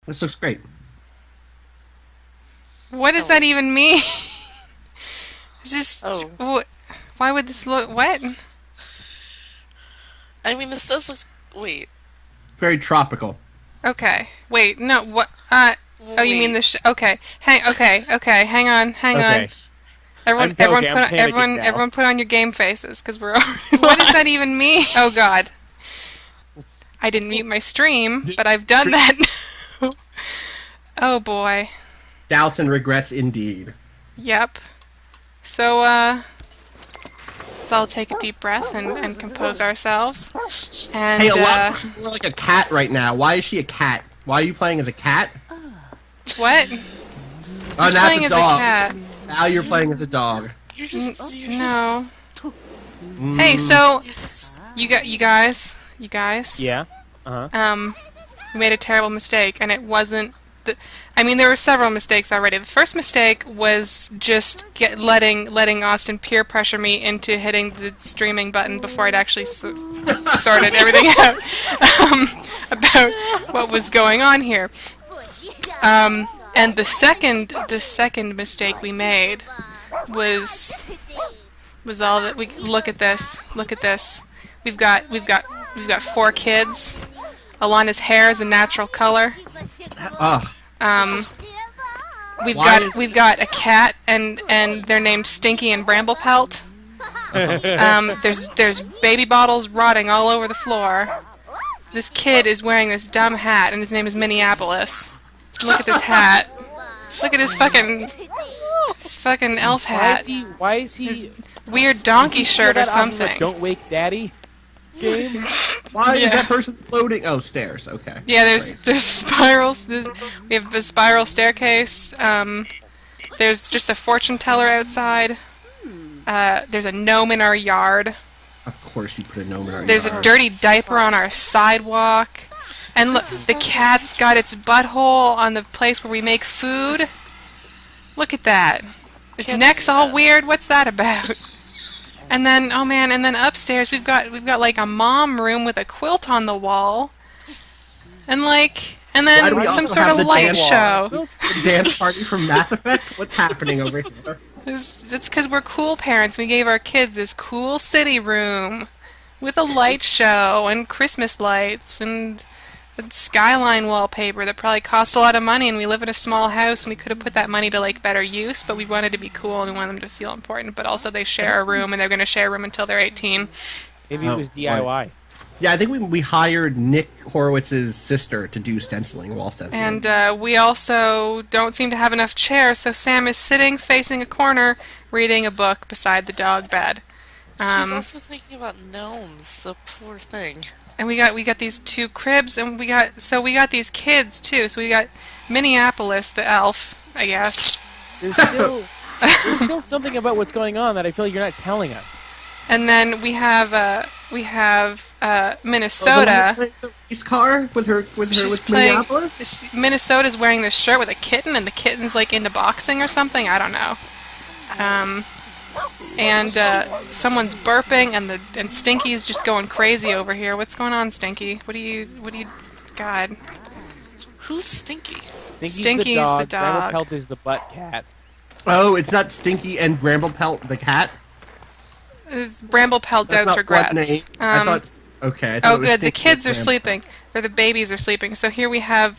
This looks great. What does that even mean? It's just Oh. why would this look what? I mean, this does look. Wait. Very tropical. Okay. Wait, no, what oh, you mean Wait. this okay. Okay. Hang on. Okay. I'm okay. I'm panicking now. Everyone put on your game faces cuz we're What does that even mean? Oh god. I didn't mute my stream, but I've done that. Oh boy. Doubts and regrets indeed. Yep. So let's all take a deep breath and compose ourselves. And Hey, a lot of more like a cat right now. Why is she a cat? Why are you playing as a cat? what? Oh, Who's now playing it's as a a dog. cat? Now you're playing as a dog. You're just. You're No. Just, Hey, so you're just. you guys. Yeah. We made a terrible mistake, and it wasn't. I mean, there were several mistakes already. The first mistake was just letting Austin peer pressure me into hitting the streaming button before I'd actually sorted everything out about what was going on here. And the second mistake we made was all that we look at this. Look at this. We've got 4 kids. Alana's hair is a natural color. Ugh. We've got a cat and they're named Stinky and Bramblepelt. There's baby bottles rotting all over the floor. This kid is wearing this dumb hat and his name is Minneapolis. Look at this hat. Look at his fucking elf hat. Why is he? His weird donkey shirt or that on the something. Don't wake daddy game. Why is Yeah. that person floating? Oh, stairs. Okay. Yeah, there's Great. spirals. We have a spiral staircase. There's just a fortune teller outside. There's a gnome in our yard. Of course you put a gnome in our There's yard. a dirty diaper on our sidewalk. And look, the cat's got its butthole on the place where we make food. Look at that. Its Can't neck's do all that. weird. What's that about? And then, oh man, and then upstairs we've got like a mom room with a quilt on the wall. And Why then do we some also sort have of the light dance show. The dance party from Mass Effect? What's happening over here? It's because we're cool parents. We gave our kids this cool city room with a light show and Christmas lights and skyline wallpaper that probably cost a lot of money, and we live in a small house and we could have put that money to like better use, but we wanted to be cool and we wanted them to feel important, but also they share a room and they're going to share a room until they're 18. Maybe it was DIY. Yeah, I think we hired Nick Horowitz's sister to do stenciling, wall stenciling. And we also don't seem to have enough chairs, so Sam is sitting facing a corner reading a book beside the dog bed. She's also thinking about gnomes. The poor thing. And we got these 2 cribs, and we got these kids too. So we got Minneapolis, the elf, I guess, There's still something about what's going on that I feel like you're not telling us. and then we have Minnesota. Police car with her She's with playing. Minneapolis. Minnesota's wearing this shirt with a kitten, and the kitten's like into boxing or something. I don't know. And someone's burping, and Stinky's just going crazy over here. What's going on, Stinky? What do you? God. Who's Stinky? Stinky's the dog. Pelt is the butt cat. Oh, it's not Stinky and Bramblepelt the cat. Bramblepelt That's doubts not regrets. one name. I thought. Okay. I thought Oh, it was good. The Stinky kids are and sleeping. Or the babies are sleeping. So here we have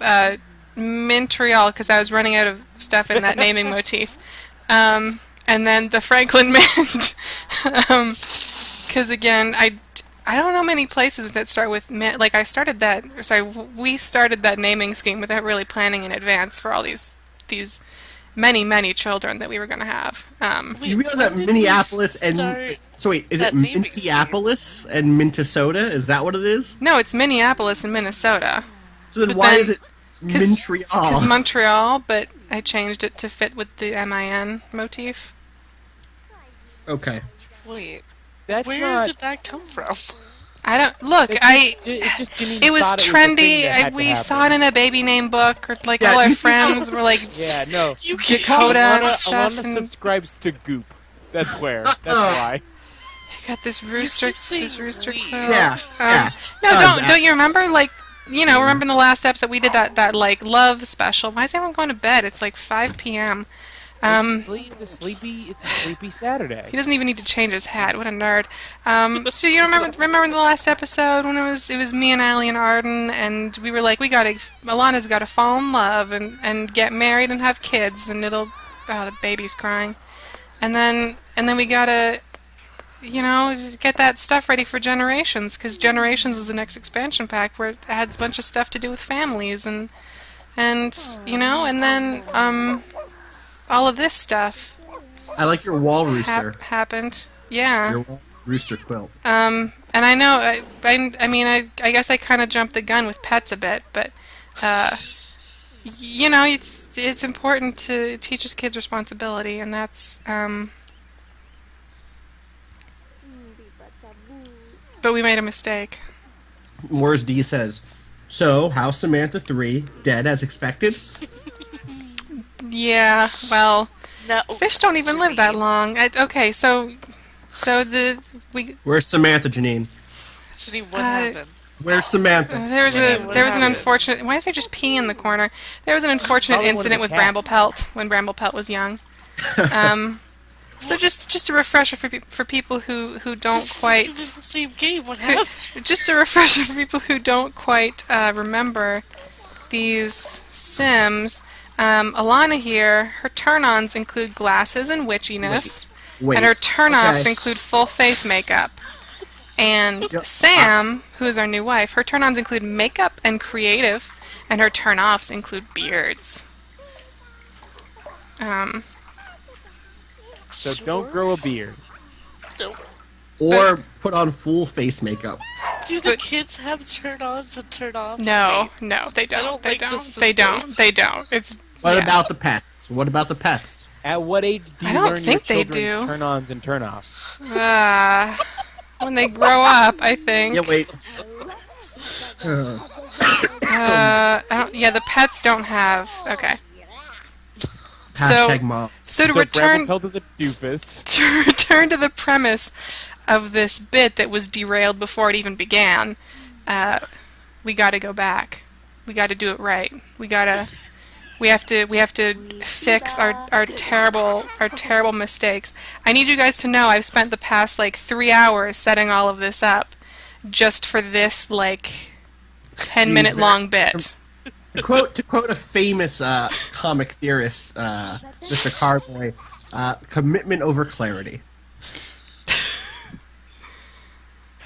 Montreal, because I was running out of stuff in that naming motif. And then the Franklin Mint. Because again, I don't know many places that start with mint. Like we started that naming scheme without really planning in advance for all these many children that we were going to have. You realize when that did Minneapolis we and start so wait, is it that naming Minneapolis and Minnesota? Is that what it is? No, it's Minneapolis and Minnesota. So then But why then- is it Montreal? Because Montreal, but I changed it to fit with the MIN motif. Okay. Wait, That's where not. did that come from? I don't look. It's just Janine It was thought trendy. It was the thing that had to we happen. saw it in a baby name book, or like Yeah, all our you- friends were like Yeah, no. You Dakota and Alana, stuff. Alana And subscribes to Goop. That's where. That's why. got this rooster, keep saying this rooster we. quill. Yeah. Yeah. No, don't you remember? Like remember in the last episode we did that like love special. Why is everyone going to bed? It's like 5 p.m. It's a sleepy Saturday. He doesn't even need to change his hat. What a nerd. So you remember in the last episode when it was me and Allie and Arden, and we were like, Alana's got to fall in love and get married and have kids, and the baby's crying, and then we gotta, get that stuff ready for Generations, because Generations is the next expansion pack where it adds a bunch of stuff to do with families and then all of this stuff. I like your wall rooster. Happened. Yeah. Your wall rooster quilt. And I know, I guess I kind of jumped the gun with pets a bit, but, it's important to teach us kids responsibility, and that's, but we made a mistake. Moore's D says, so, how's Samantha 3 dead as expected? Yeah, well, No. fish don't even live that long. Okay, so Where's Samantha, Janine? Janine, what happened? Where's Samantha? there was an happened? unfortunate. Why is there just pee in the corner? There was an unfortunate Probably one of incident the with cats. Bramblepelt when Bramblepelt was young. So just a refresher for people who don't This quite. is the same game. What happened? Just a refresher for people who don't quite remember these Sims. Alana here, her turn-ons include glasses and witchiness, Wait. and her turn-offs Okay. include full face makeup. And Yep. Sam, who is our new wife, her turn-ons include makeup and creative, and her turn-offs include beards. So don't grow a beard. No. Or put on full face makeup. Do the But- kids have turn-ons and turn-offs? No, they don't. don't They like don't. this They system. don't. They don't. It's What yeah. about the pets? What about the pets? At what age do I you don't learn think your they children's do. turn-ons and turn-offs? When they grow up, I think. Yeah, wait. The pets don't have. Okay. Hashtag mom. So to return Bramblepelt is a doofus. to return to the premise of this bit that was derailed before it even began, we got to go back. We got to do it right. We have to fix our terrible mistakes. I need you guys to know I've spent the past 3 hours setting all of this up just for this 10-minute long bit. To quote a famous comic theorist, Mr. Carboy, commitment over clarity.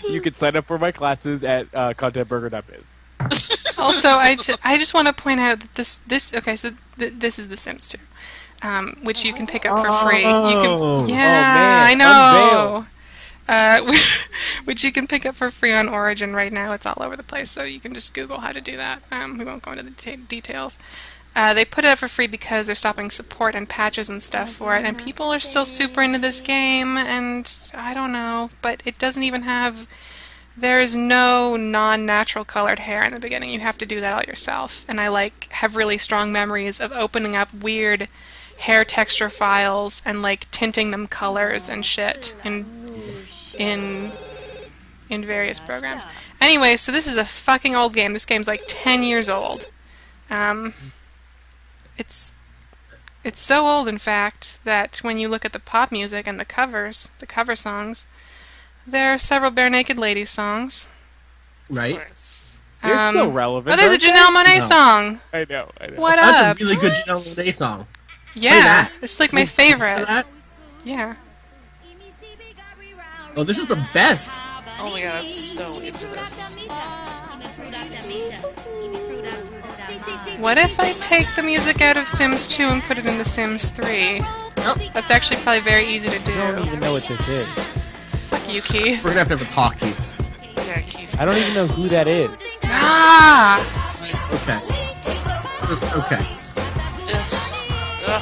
You can sign up for my classes at contentburger.biz. Also, I just want to point out that this is The Sims 2, which you can pick up for free. Oh. Yeah, man. I know. Which you can pick up for free on Origin right now. It's all over the place, so you can just Google how to do that. We won't go into the details. They put it up for free because they're stopping support and patches and stuff for it, and people are still super into this game, and I don't know, but it doesn't even have... There is no non-natural colored hair in the beginning. You have to do that all yourself, and I have really strong memories of opening up weird hair texture files and tinting them colors and shit in various programs. Anyway, so this is a fucking old game. This game's 10 years old. It's so old, in fact, that when you look at the pop music and the cover songs, there are several Bare Naked Ladies songs. Right? They're still relevant. Oh, there's a aren't they? Janelle Monáe No. song. I know. What That's up? a really good Janelle Monáe song. Yeah, that. it's my Listen to favorite. that. Yeah. Oh, this is the best. Oh my god, I'm so into this. What if I take the music out of Sims 2 and put it into Sims 3? That's actually probably very easy to I don't do. even know what this is. Fuck you, Keith. We're gonna have a talk, Keith. Yeah, Keith. I don't even know who that is. Ah! Okay. Just okay. Ugh.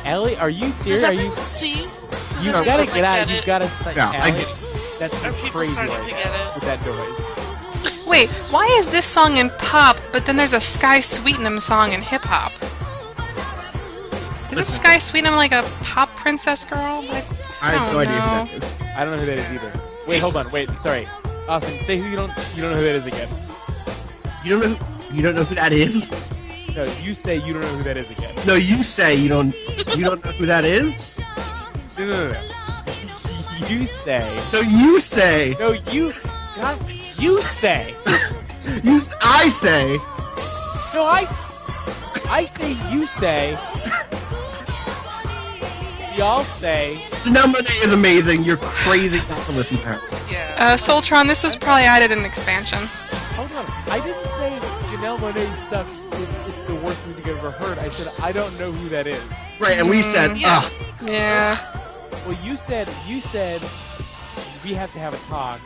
Ellie, are you Does serious? Are you? everyone see? Does You everyone, gotta like, get out. get You it? gotta. Like, Yeah, I Ellie, get it. That's Are people crazy starting right to now get it? with that noise. Wait, why is this song in pop, but then there's a Sky Sweetnam song in hip hop? Isn't Sky Sweetnam a pop princess girl? I have no idea who that is. I don't know who that is either. Wait, hold on. Wait, sorry. Austin, say who you don't know who that is again. You don't know who that is? No, you say you don't know who that is again. No, you say you don't know who that is? No. You say. No, you say. No, you. God, you say. I say. No, I say you say. Y'all say. Janelle Monáe is amazing. You're crazy not to listen to her. Yeah. Soltron, this was probably added in an expansion. Hold on. I didn't say Janelle Monáe sucks. It's the worst music I've ever heard. I said I don't know who that is. Right, and we said, Yeah. ugh. Yeah. Well, you said we have to have a talk.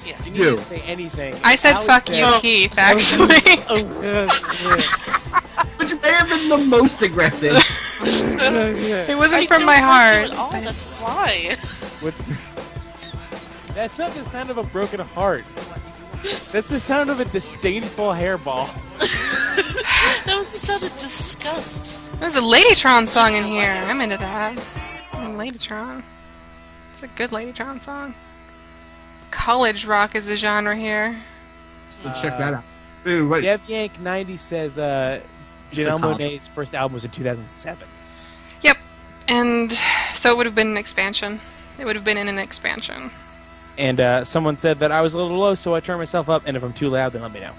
Yeah. Janine You. didn't say anything. I said Alex fuck said, you, Keith, actually. Which may have been the most aggressive. It wasn't I from don't my like heart. you at all, that's why. That's not the sound of a broken heart. That's the sound of a disdainful hairball. That was the sound of disgust. There's a Ladytron song in here. I'm into that. Ladytron. It's a good Ladytron song. College rock is the genre here. So check that out. Dude, wait. DevYank90 says Janelle Monáe's first album was in 2007. Yep. And so it would have been an expansion. It would have been in an expansion. And someone said that I was a little low, so I turned myself up, and if I'm too loud, then let me know.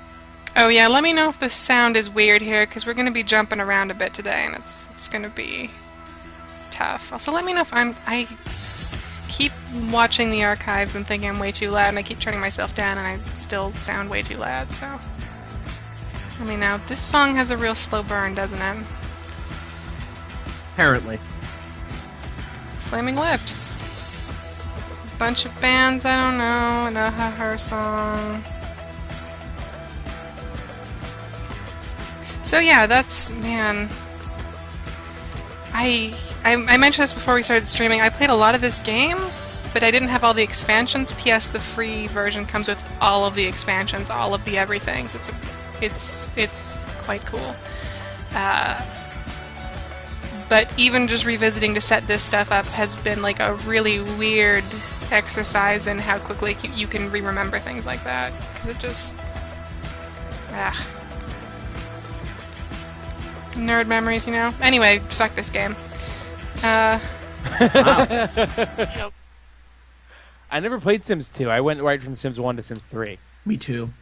Oh yeah, let me know if the sound is weird here, because we're going to be jumping around a bit today, and it's going to be tough. Also, let me know if I keep watching the archives and thinking I'm way too loud, and I keep turning myself down, and I still sound way too loud, so... Let me know. This song has a real slow burn, doesn't it? Apparently. Flaming Lips. Bunch of bands I don't know, and a her song. So yeah, that's, man... I mentioned this before we started streaming. I played a lot of this game, but I didn't have all the expansions. P.S. The free version comes with all of the expansions, all of the everythings. It's quite cool. But even just revisiting to set this stuff up has been like a really weird exercise in how quickly you can re-remember things like that. Because it just... Nerd memories, you know? Anyway, fuck this game. Wow. Yep. I never played Sims 2. I went right from Sims 1 to Sims 3. Me too.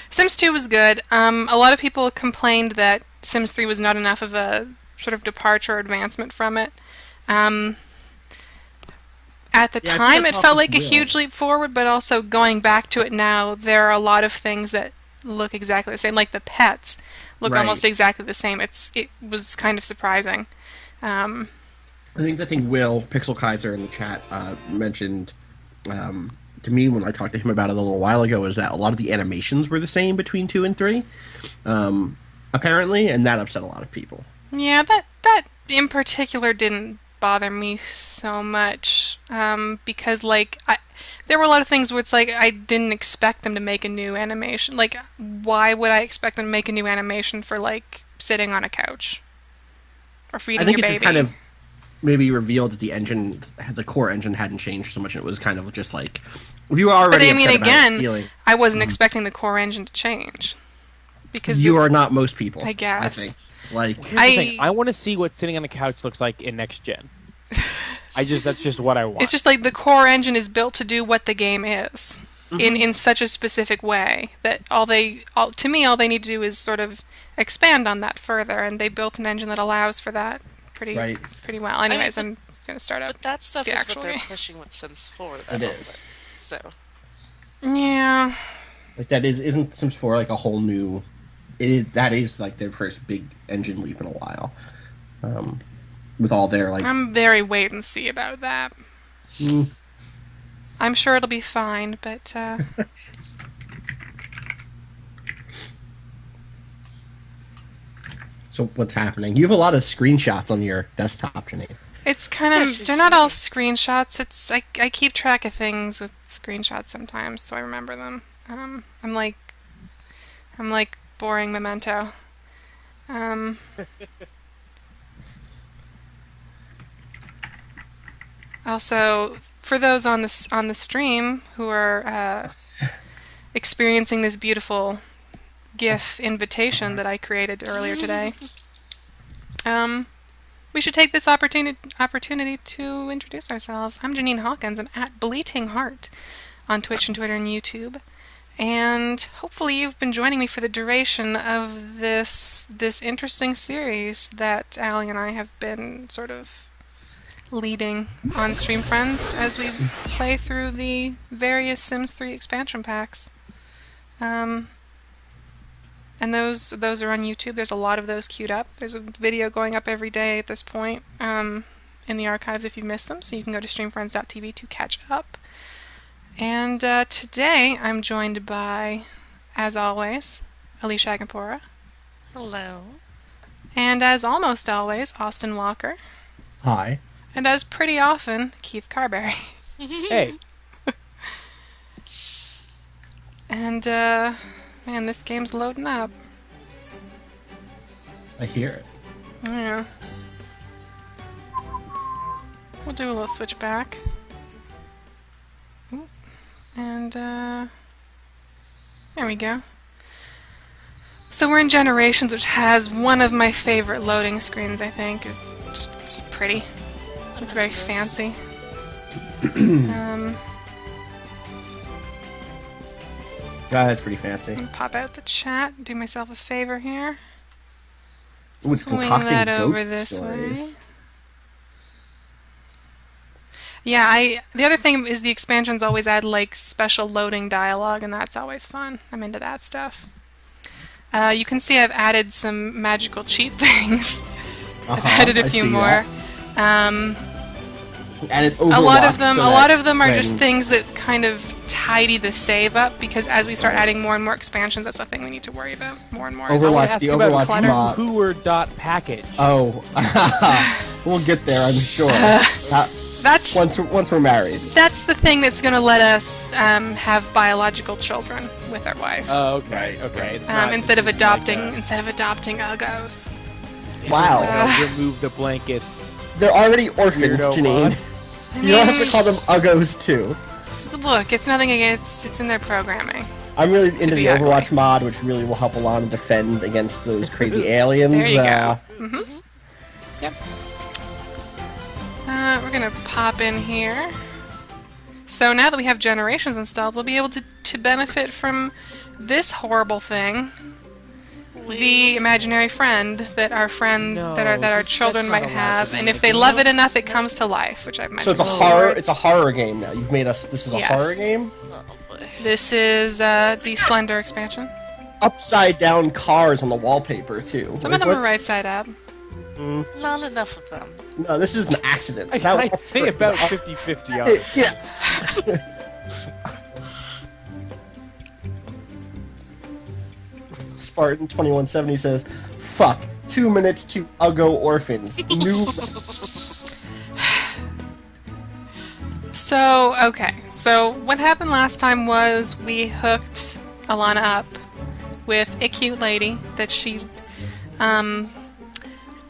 Sims 2 was good. A lot of people complained that Sims 3 was not enough of a sort of departure or advancement from it. At the Yeah, I time, think it the felt talk like a is huge leap forward, but also going back to it now, there are a lot of things that look exactly the same. Like the pets look Right. almost exactly the same. It was kind of surprising. I think the thing Will Pixel Kaiser in the chat mentioned to me when I talked to him about it a little while ago is that a lot of the animations were the same between 2 and 3, apparently, and that upset a lot of people. Yeah, that in particular didn't bother me so much because there were a lot of things where it's like I didn't expect them to make a new animation. Like, why would I expect them to make a new animation for like sitting on a couch or feeding I think your it baby? just kind of maybe revealed that the core engine hadn't changed so much. It was kind of just like if you were already. But I mean, upset about it again, feeling, I wasn't expecting the core engine to change because you are not most people. I guess. I think like Here's the thing. I want to see what sitting on the couch looks like in next gen. That's just what I want. It's just like the core engine is built to do what the game is in such a specific way that all they need to do is sort of expand on that further, and they built an engine that allows for that pretty well. Anyways, I'm gonna start up. But that stuff the is actual what they're game. pushing with Sims 4. It is. So. Yeah. like that isn't Sims 4 like a whole new. That is like their first big engine leap in a while. With all their like. I'm very wait and see about that. I'm sure it'll be fine, but So what's happening? You have a lot of screenshots on your desktop, Janine. it's kind Yeah, of she's they're not all shooting. screenshots. It's I keep track of things with screenshots sometimes, so I remember them. I'm like boring Memento. Also, for those on the stream who are experiencing this beautiful GIF invitation that I created earlier today, we should take this opportunity to introduce ourselves. I'm Janine Hawkins. I'm at Bleating Heart on Twitch and Twitter and YouTube. And hopefully you've been joining me for the duration of this interesting series that Allie and I have been sort of leading on Stream Friends as we play through the various Sims 3 expansion packs. And those are on YouTube. There's a lot of those queued up. There's a video going up every day at this point in the archives if you missed them, so you can go to streamfriends.tv to catch up. And today I'm joined by, as always, Alicia Agampora. Hello. And as almost always, Austin Walker. Hi. And as pretty often, Keith Carberry. Hey. And, man, this game's loading up. I hear it. Yeah. We'll do a little switch back. Ooh. And, there we go. So we're in Generations, which has one of my favorite loading screens, I think. It's pretty. It's very fancy. That's pretty fancy. Pop out the chat. Do myself a favor here. Ooh, it's Swing concocting that over ghost this stories. way. Yeah, the other thing is the expansions always add like special loading dialogue, and that's always fun. I'm into that stuff. You can see I've added some magical cheat things. I've added a I few see more. Added A lot of Overwatch them, so a lot of that them are just when- things that kind of tidy the save up, because as we start adding more and more expansions, that's something we need to worry about more and more. Overwatch. I want to ask the you about Overwatch mod. Hoover.package. Oh, we'll get there, I'm sure. That's Once we're married. that's the thing that's going to let us have biological children with our wife. Oh, okay, okay. It's not instead of like adopting a- uggos. Wow. Remove the blankets. They're already orphans, Weirdo Janine. mod. I You don't have mean, to call them uggos too. look, it's nothing against. It's in their programming. I'm really into be the ugly. Overwatch mod, which really will help Alana defend against those crazy aliens. There you go. Yep. We're gonna pop in here. So now that we have Generations installed, we'll be able to benefit from this horrible thing. The imaginary friend that our children that's not might allowed have, to be and in if the they love game. it enough, it comes to life, which I've So mentioned. it's a before. horror. It's a horror game now. You've made us. This is a Yes. horror game. Oh boy. This is the Slender expansion. Upside down cars on the wallpaper too. Some Like, of them are what's- right side up. Not enough of them. No, this is an accident. I'd say about 50-50 on it. Yeah. Spartan 2170 says, "Fuck. 2 minutes to Uggo orphans. New." So, okay. So, what happened last time was we hooked Alana up with a cute lady that she,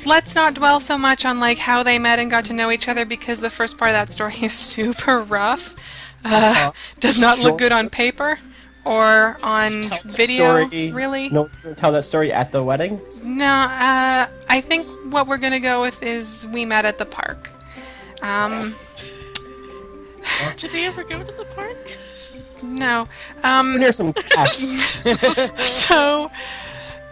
let's not dwell so much on, like, how they met and got to know each other, because the first part of that story is super rough. Does not look good on paper or on video, Story. really. No one's gonna tell that story at the wedding. No, I think what we're gonna go with is we met at the park. Did they ever go to the park? No. We're near some cats.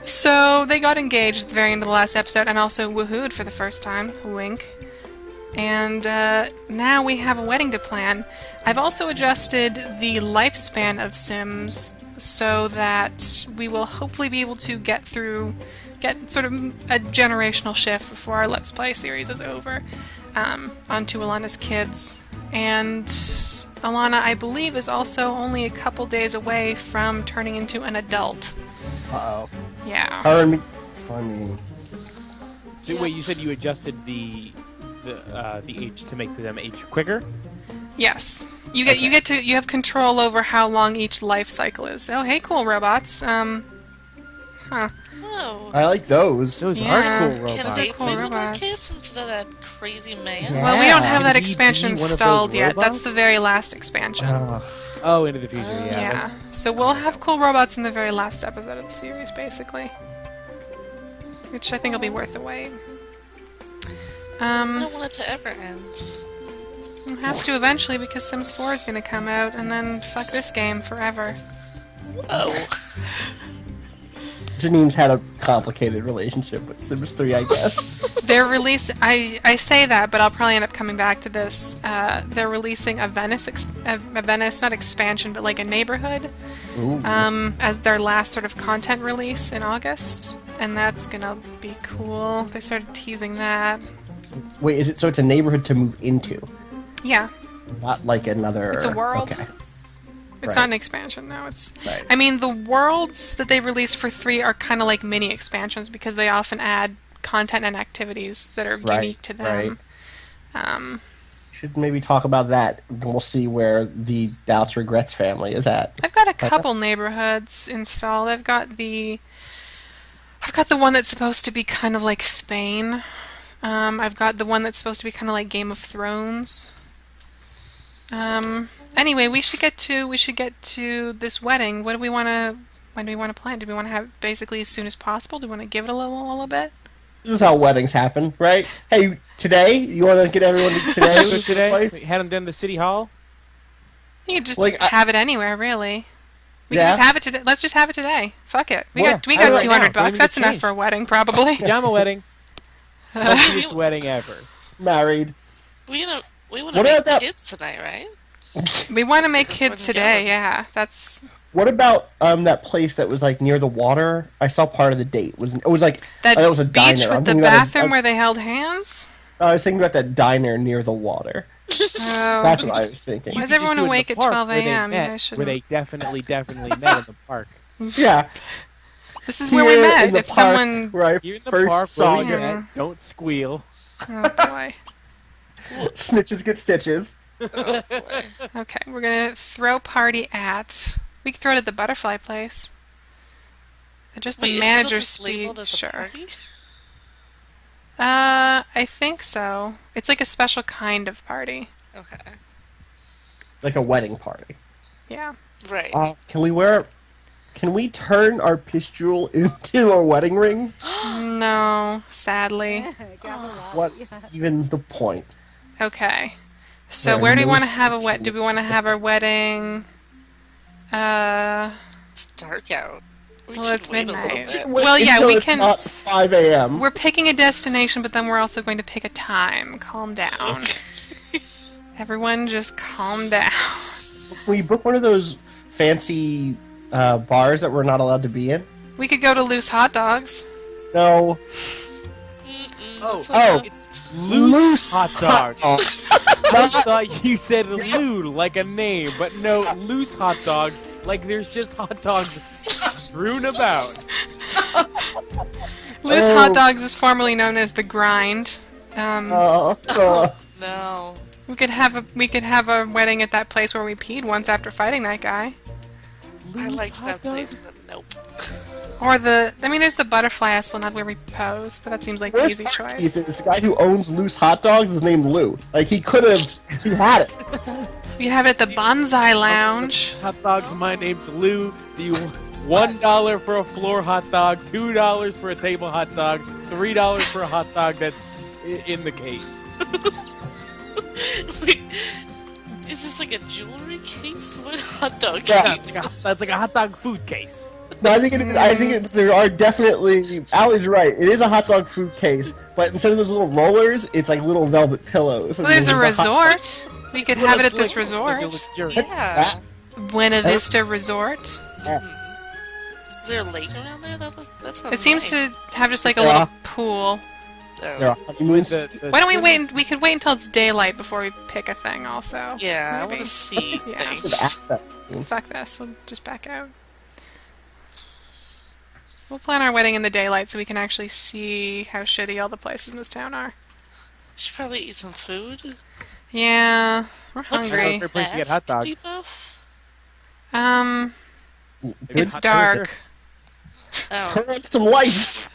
So they got engaged at the very end of the last episode, and also woohooed for the first time. Wink. And now we have a wedding to plan. I've also adjusted the lifespan of Sims so that we will hopefully be able to get sort of a generational shift before our Let's Play series is over onto Alana's kids. And Alana, I believe, is also only a couple days away from turning into an adult. Uh-oh. Yeah. Her and me. I mean, So wait, you said you adjusted the age to make them age quicker? Yes. You have control over how long each life cycle is. Oh, hey, cool robots. Huh. Oh. I like those. Those Yeah. are cool Can robots. are we cool play with our robots. kids instead of that crazy man? Yeah. Well, we don't have that Can he expansion be one of those installed yet. robots? That's the very last expansion. Oh, into the future, yeah. Yeah. that's- So we'll have cool robots in the very last episode of the series, basically. Which I think will be worth the wait. I don't want it to ever end. It has to eventually because Sims 4 is going to come out, and then fuck this game forever. Oh. Janine's had a complicated relationship with Sims 3, I guess. They're releasing. I say that, but I'll probably end up coming back to this. They're releasing a Venice, not expansion, but like a neighborhood, Ooh. as their last sort of content release in August, and that's gonna be cool. They started teasing that. Wait, is it so it's a neighborhood to move into? Yeah, Not like another... It's a world. Okay. it's Right. not an expansion. No, it's. Right. I mean, the worlds that they released for 3 are kind of like mini expansions because they often add content and activities that are Right, unique to them. Should maybe talk about that. We'll see where the Doubts Regrets family is at. I've got a couple neighborhoods installed. I've got the one that's supposed to be kind of like Spain. I've got the one that's supposed to be kind of like Game of Thrones. Anyway, we should get to this wedding. When do we want to plan? Do we want to have it basically as soon as possible? Do we want to give it a little bit? This is how weddings happen, right? Hey, today? You want to get everyone to today? So today, Place? we had them done to City Hall. You could just Like, have it anywhere, really. We Yeah. can just have it today. Let's just have it today. Fuck it. We Yeah, got have it right 200 now. Don't bucks. even That's get enough changed. for a wedding, probably. Pajama wedding. Funkiest wedding ever. Married. We want What to make about that- kids tonight, right? We want to make This kids wouldn't today. go. Yeah, that's What about that place that was like near the water? I saw part of the date. It was like that that was a beach diner. I'm with the thinking about bathroom where they held hands. I was thinking about that diner near the water. Oh. That's what I was thinking. Why is You could just everyone do it in the awake at park 12 where they a.m.? met, You guys where they shouldn't. definitely met in the park. Yeah, This is where we Here met. in the If park someone, where I Here in the first park saw where we you. met, don't squeal. oh boy. Snitches get stitches. Okay, we're gonna throw party at. We could throw it at the butterfly place. Just the Wait, is it manager's just labeled speech, as a sure. party? I think so. It's like a special kind of party. Okay. Like a wedding party. Yeah. Right. Can we turn our pistol into a wedding ring? No, sadly. What's even the point? Okay. So There where are do we no want to have a wed? Do we want to have our wedding? It's dark out. We Well, should it's wait a little midnight. bit. Well, yeah, Until we it's can- Not 5 a.m. We're picking a destination, but then we're also going to pick a time. Calm down. Everyone, just calm down. Can we book one of those fancy bars that we're not allowed to be in? We could go to Loose Hot Dogs. No. Oh, Oh. it's loose hot dogs. dogs. I thought you said loo like a name, but no, loose hot dogs. Like there's just hot dogs strewn about. Loose Oh. Hot Dogs is formerly known as the Grind. No. We could have a wedding at that place where we peed once after fighting that guy. I liked hot that place, dogs? but nope. Or there's the Butterfly Esplanade where we pose, but that seems like the easy choice. The guy who owns Loose Hot Dogs is named Lou. Like, he had it. We could have it at the Bonsai Lounge. Hot dogs. My name's Lou. The $1 for a floor hot dog, $2 for a table hot dog, $3 for a hot dog that's in the case. Wait, is this like a jewelry case? What hot dog Yeah. case? That's like a hot dog food case. No, I think it is. There are definitely. Allie's right. It is a hot dog food case, but instead of those little rollers, it's like little velvet pillows. Well, there's a And the hot- resort. We could have it at this resort. Yeah. Buena Vista Resort. Is there a lake around there? That sounds It seems nice. to have just like a Yeah. little pool. There are honeymoons. Why don't we wait? We could wait until it's daylight before we pick a thing. Also. Yeah, I Maybe. want to see Yeah. things. Fuck this. We'll just back out. We'll plan our wedding in the daylight so we can actually see how shitty all the places in this town are. Should probably eat some food. Yeah, we're What's hungry. Favorite place to get hot dogs. Depot? It's dark. Oh. Turn on some lights,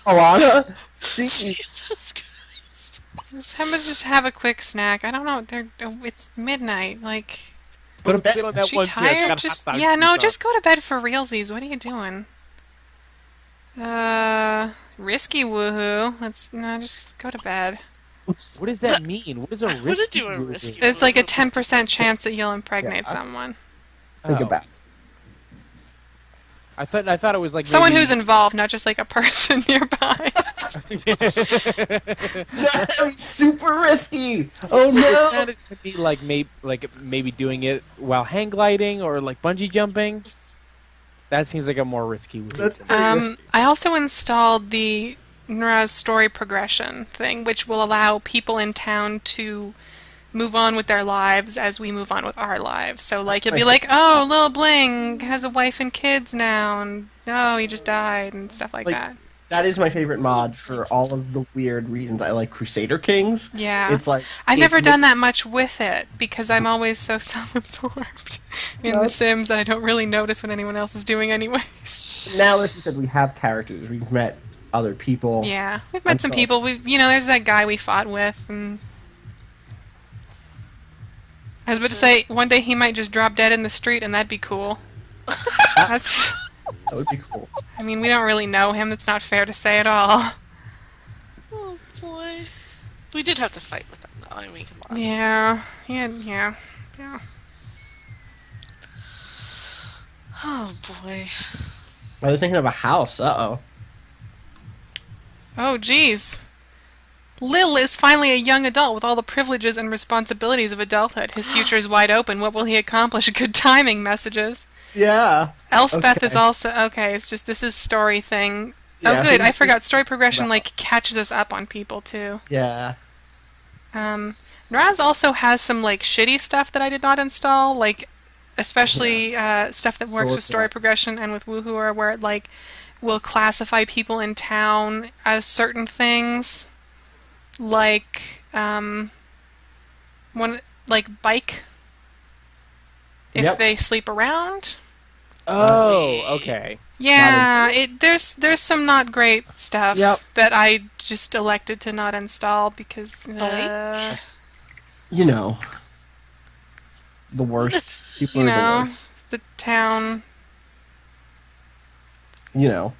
Alana. Jeez. Jesus Christ. Just have a quick snack. I don't know. It's midnight. Like, Go to bed. Sit on that she one chair. It's tired? got Just hot dog yeah, no. juice Just go to bed for realsies. What are you doing? Risky woohoo. Just go to bed. on. What does that mean? What is a What risky? do a move? risky- There's like a 10% chance that you'll impregnate Yeah. someone. Think Oh. about I thought it was like Someone maybe... who's involved, not just like a person nearby. it. That's super risky. Oh It no. sounded to me like maybe doing it while hang gliding or like bungee jumping. That seems like a more risky move. That's very risky. I also installed the Nraz story progression thing, which will allow people in town to move on with their lives as we move on with our lives. So, like, you'll be like, oh, Lil Bling has a wife and kids now, and no, he just died, and stuff like that. That is my favorite mod for all of the weird reasons I like Crusader Kings. Yeah. It's like I've it never makes- done that much with it, because I'm always so self-absorbed in The Sims that I don't really notice what anyone else is doing anyways. Now, like you said, we have characters. We've met other people. Yeah, we've met some so- people. There's that guy we fought with, and I was about to say one day he might just drop dead in the street, and that'd be cool. That's. That would be cool. I mean, we don't really know him. That's not fair to say at all. Oh boy. We did have to fight with them though. I mean, come on. Yeah. Oh boy. I was thinking of a house. Uh-oh. Oh, jeez. Lil is finally a young adult with all the privileges and responsibilities of adulthood. His future is wide open. What will he accomplish? Good timing, messages. Yeah. Elspeth Okay. is also okay. It's just this is story thing. Yeah, Oh, good. I who's- forgot. Story progression Wow. like catches us up on people too. Yeah. Nraz also has some like shitty stuff that I did not install, like especially stuff that works So with story what's that? progression and with Woohooer, where it like will classify people in town as certain things, like one like bike if Yep. they sleep around. Oh, okay. Yeah, there's some not great stuff Yep. that I just elected to not install because You know. The worst. People you are the know, worst. the town. You know.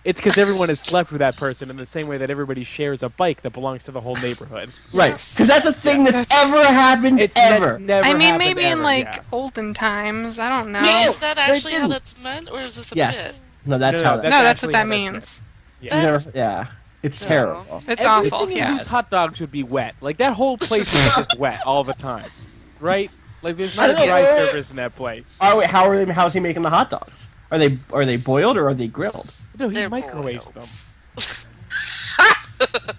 It's because everyone has slept with that person in the same way that everybody shares a bike that belongs to the whole neighborhood. Right. Yes. Because that's a thing that's ever happened It's ever. never I mean, happened maybe in ever, like yeah. olden times. I don't know. No. Is that they actually how didn't. that's meant, or is this a Yes. bit? No, that's No, how no, that. No, that's actually what that how that's means. Yeah. You That's- never- yeah. It's No. terrible. It's Everything awful. in Yeah. these hot dogs would be wet. Like that whole place is just wet all the time, right? Like there's I not a don't dry know. surface in that place. Oh, wait, how's he making the hot dogs? Are they boiled or are they grilled? No, he They're microwaves boiled. them.